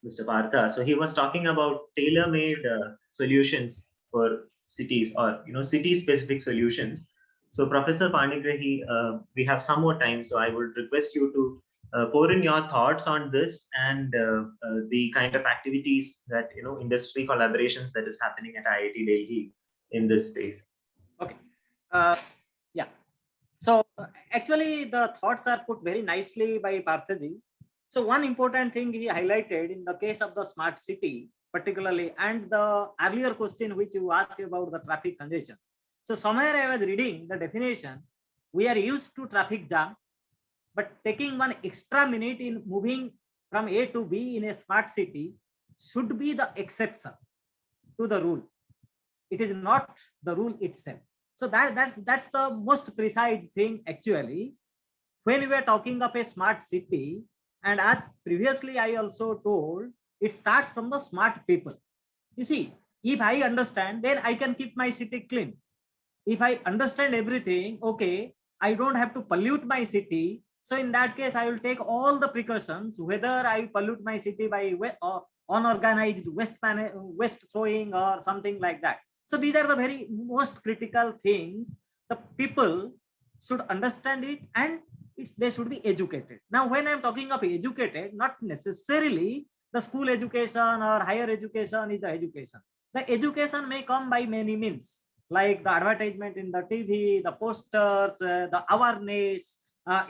Mr. Partha. So he was talking about tailor-made solutions for cities, or city-specific solutions. So Professor Panigrahi, we have some more time, so I would request you to pour in your thoughts on this and the kind of activities that industry collaborations that is happening at IIT Delhi in this space. Okay. Yeah. So actually, the thoughts are put very nicely by Parthaji. So one important thing he highlighted in the case of the smart city, particularly, and the earlier question which you asked about the traffic congestion. So somewhere I was reading the definition. We are used to traffic jam, but taking 1 extra minute in moving from A to B in a smart city should be the exception to the rule. It is not the rule itself. So that's the most precise thing actually. When we are talking of a smart city, and as previously I also told, it starts from the smart people. You see, if I understand, then I can keep my city clean. If I understand everything, okay, I don't have to pollute my city. So in that case, I will take all the precautions, whether I pollute my city by unorganized waste throwing or something like that. So these are the very most critical things. The people should understand it, and they should be educated. Now, when I'm talking of educated, not necessarily the school education or higher education is the education. The education may come by many means, like the advertisement in the TV, the posters, the awareness,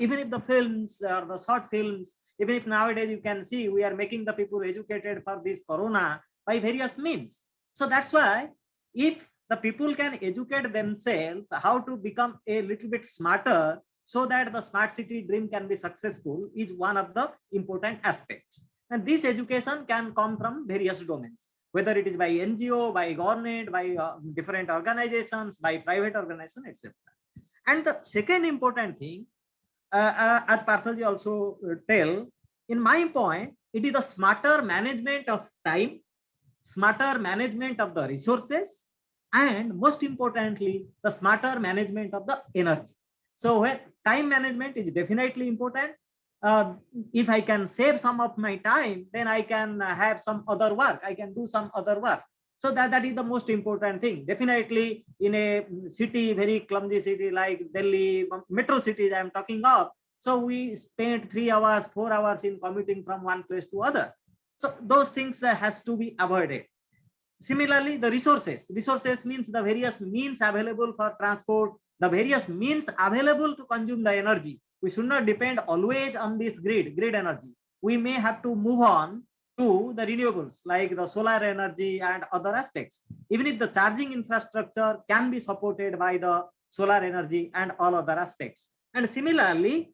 even if the films or the short films, even if nowadays you can see we are making the people educated for this corona by various means. So that's why if the people can educate themselves how to become a little bit smarter so that the smart city dream can be successful is one of the important aspects. And this education can come from various domains, whether it is by NGO, by government, by different organizations, by private organizations, etc. And the second important thing, as Parthaji also tell, in my point, it is the smarter management of time, smarter management of the resources, and most importantly, the smarter management of the energy. So when time management is definitely important. If I can save some of my time, then I can have some other work. I can do some other work. So that is the most important thing. Definitely in a city, very clumsy city like Delhi, metro cities I am talking of. So we spent 3 hours, 4 hours in commuting from one place to other. So those things has to be avoided. Similarly, the resources. Resources means the various means available for transport, the various means available to consume the energy. We should not depend always on this grid energy. We may have to move on to the renewables like the solar energy and other aspects. Even if the charging infrastructure can be supported by the solar energy and all other aspects. And similarly,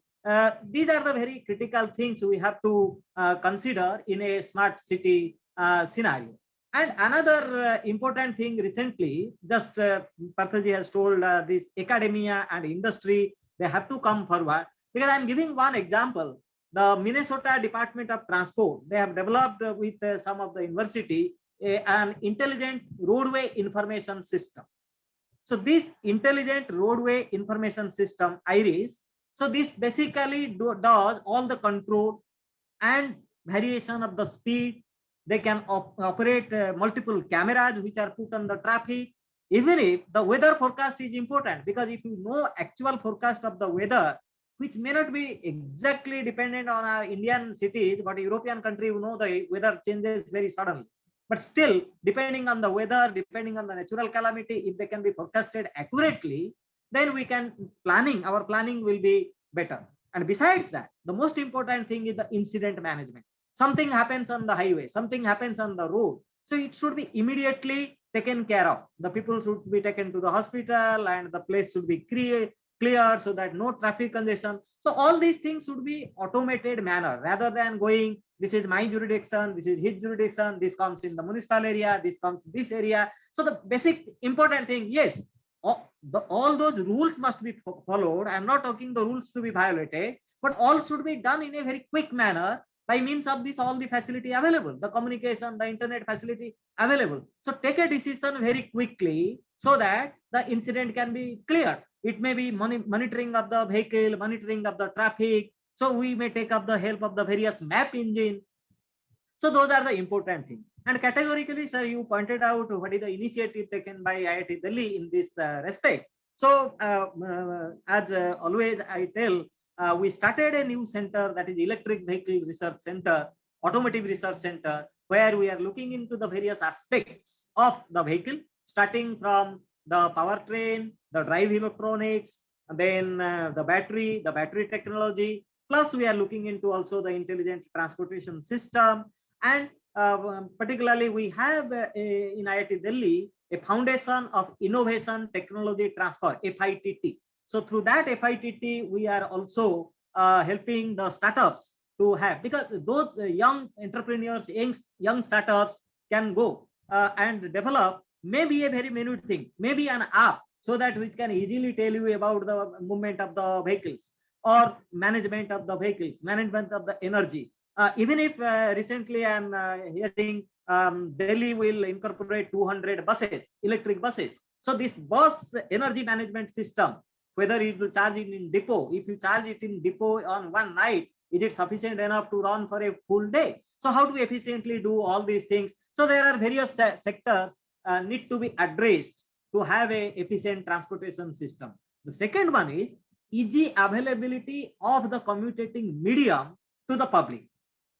these are the very critical things we have to consider in a smart city scenario. And another important thing recently, just Parthaji has told this academia and industry, they have to come forward. Because I'm giving one example. The Minnesota Department of Transport, they have developed with some of the university an intelligent roadway information system. So this intelligent roadway information system, IRIS, so this basically does all the control and variation of the speed. They can operate multiple cameras which are put on the traffic. Even if the weather forecast is important, because if you know actual forecast of the weather, which may not be exactly dependent on our Indian cities, but European country, you know, the weather changes very suddenly. But still, depending on the weather, depending on the natural calamity, if they can be forecasted accurately, then we can our planning will be better. And besides that, the most important thing is the incident management. Something happens on the highway, something happens on the road. So it should be immediately taken care of. The people should be taken to the hospital and the place should be clear so that no traffic congestion. So all these things should be automated manner rather than going, this is my jurisdiction, this is his jurisdiction, this comes in the municipal area, this comes in this area. So the basic important thing, yes, all those rules must be followed. I'm not talking the rules to be violated, but all should be done in a very quick manner by means of this all the facility available, the communication, the internet facility available. So take a decision very quickly so that the incident can be cleared. It may be monitoring of the vehicle, monitoring of the traffic. So we may take up the help of the various map engine. So those are the important things. And categorically, sir, you pointed out what is the initiative taken by IIT Delhi in this respect. So as always, I tell, we started a new center, that is Electric Vehicle Research Center, Automotive Research Center, where we are looking into the various aspects of the vehicle, starting from the powertrain, the drive electronics, and then the battery technology. Plus, we are looking into also the intelligent transportation system. And particularly, we have in IIT Delhi a Foundation of Innovation Technology Transfer, FITT. So through that FITT, we are also helping the startups to have, because those young entrepreneurs, young startups can go and develop maybe a very minute thing, maybe an app, so that which can easily tell you about the movement of the vehicles or management of the vehicles, management of the energy. Even if recently I'm hearing Delhi will incorporate 200 buses, electric buses. So this bus energy management system, whether it will charge it in depot, if you charge it in depot on one night, is it sufficient enough to run for a full day? So how do we efficiently do all these things? So there are various sectors need to be addressed to have a efficient transportation system. The second one is easy availability of the commuting medium to the public.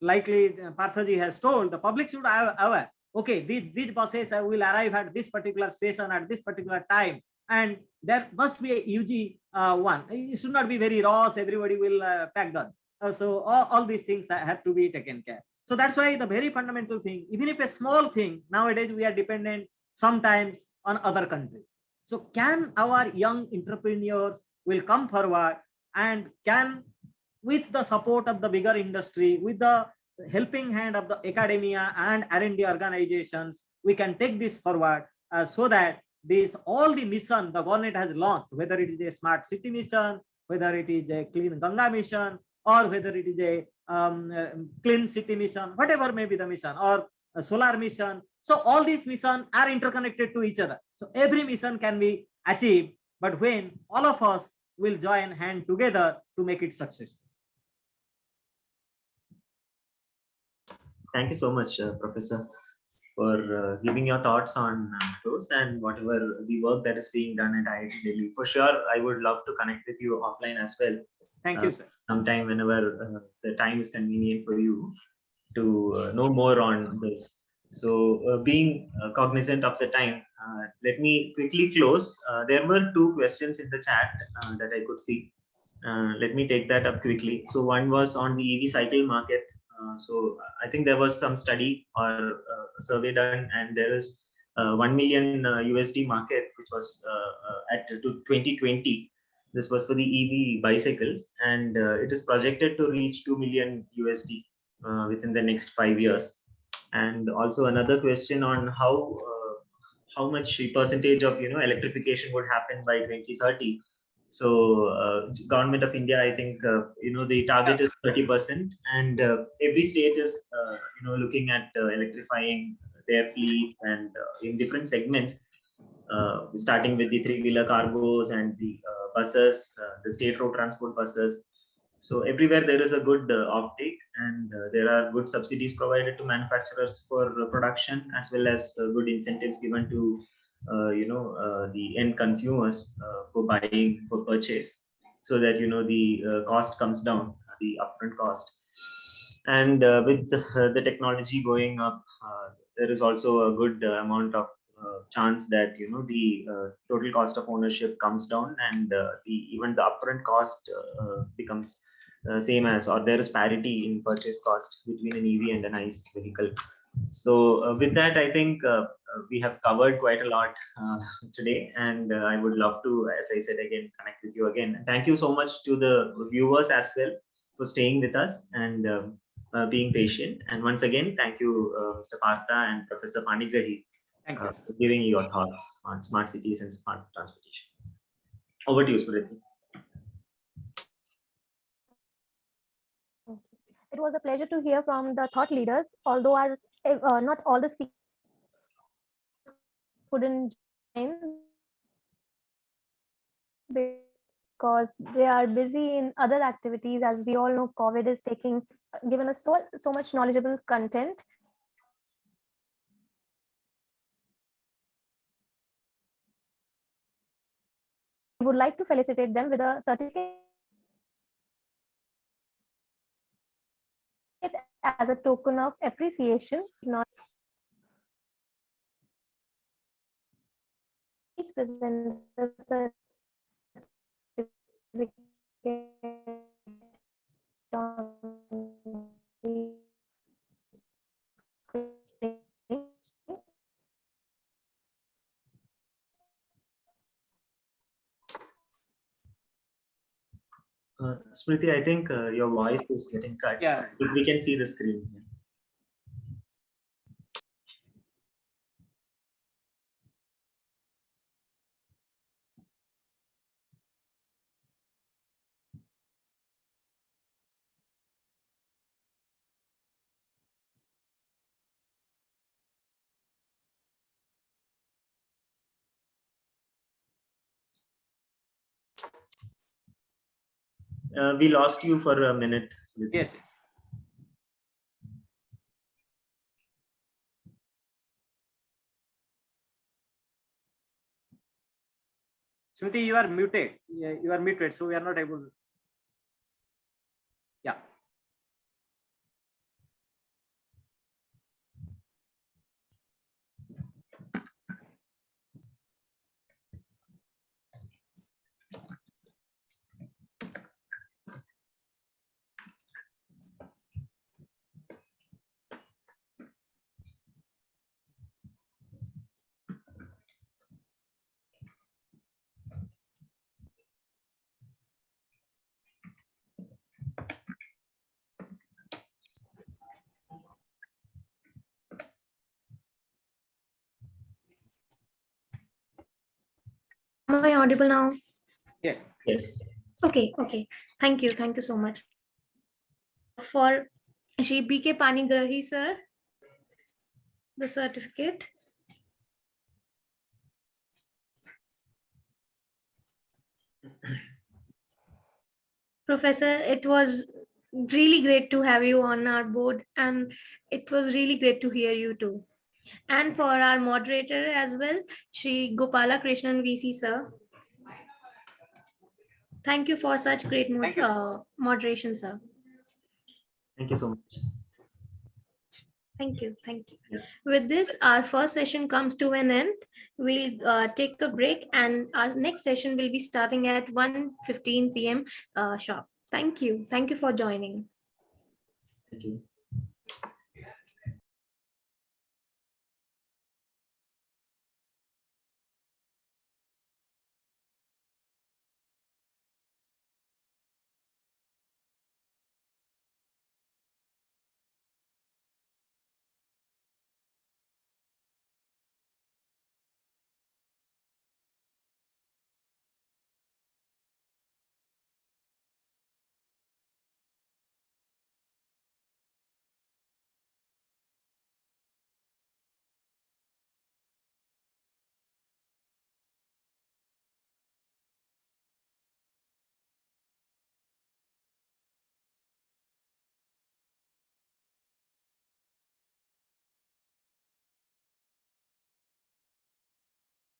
Likely Parthaji has told, the public should have aware, okay, these buses will arrive at this particular station at this particular time, and there must be a UG one. It should not be very raw, everybody will pack them. So all these things have to be taken care. So that's why the very fundamental thing, even if a small thing, nowadays we are dependent sometimes on other countries. So can our young entrepreneurs will come forward and can, with the support of the bigger industry, with the helping hand of the academia and R&D organizations, we can take this forward so that this all the mission the government has launched, whether it is a smart city mission, whether it is a clean Ganga mission, or whether it is a clean city mission, whatever may be the mission, or a solar mission. So all these missions are interconnected to each other. So every mission can be achieved, but when all of us will join hand together to make it successful. Thank you so much, Professor, for giving your thoughts on those and whatever the work that is being done at IIT Delhi. For sure, I would love to connect with you offline as well. Thank you, sir. Sometime whenever the time is convenient for you to know more on this. So being cognizant of the time, let me quickly close. There were 2 questions in the chat that I could see. Let me take that up quickly. So one was on the EV cycle market. So I think there was some study or survey done, and there is 1 million USD market, which was at 2020. This was for the EV bicycles, and it is projected to reach 2 million USD within the next 5 years. And also another question on how much percentage of electrification would happen by 2030. So government of India, I think the target is 30%, and every state is looking at electrifying their fleets and in different segments, starting with the three-wheeler cargos and the buses, the state road transport buses. So everywhere there is a good offtake, and there are good subsidies provided to manufacturers for production, as well as good incentives given to the end consumers for buying, for purchase, so that the cost comes down, the upfront cost. And with the technology going up, there is also a good amount of chance that the total cost of ownership comes down, and even the upfront cost becomes same as, or there is parity in purchase cost between an EV and an ICE vehicle. So with that, I think we have covered quite a lot today, and I would love to, as I said again, connect with you again. Thank you so much to the viewers as well for staying with us and being patient. And once again, thank you, Mr. Partha and Professor Panigrahi, for giving your thoughts on smart cities and smart transportation. Over to you, Smriti. It was a pleasure to hear from the thought leaders, although not all the speakers couldn't join because they are busy in other activities. As we all know, COVID is given us so much knowledgeable content. We would like to felicitate them with a certificate as a token of appreciation. Not present the Smriti, I think your voice is getting cut. Yeah. If we can see the screen. We lost you for a minute, Smriti. Yes. Smriti, you are muted. You are muted, so we are not able. Yeah. Am I audible now? Yeah. Yes. Okay. Thank you so much. For Shri B.K. Panigrahi sir, the certificate. Professor, it was really great to have you on our board, and it was really great to hear you too. And for our moderator as well, Shri Gopala Krishnan VC sir. Thank you for such great moderation, sir. Thank you so much. Thank you. Yeah. With this, our first session comes to an end. We'll take a break, and our next session will be starting at 1:15 p.m. sharp. Thank you for joining. Thank you.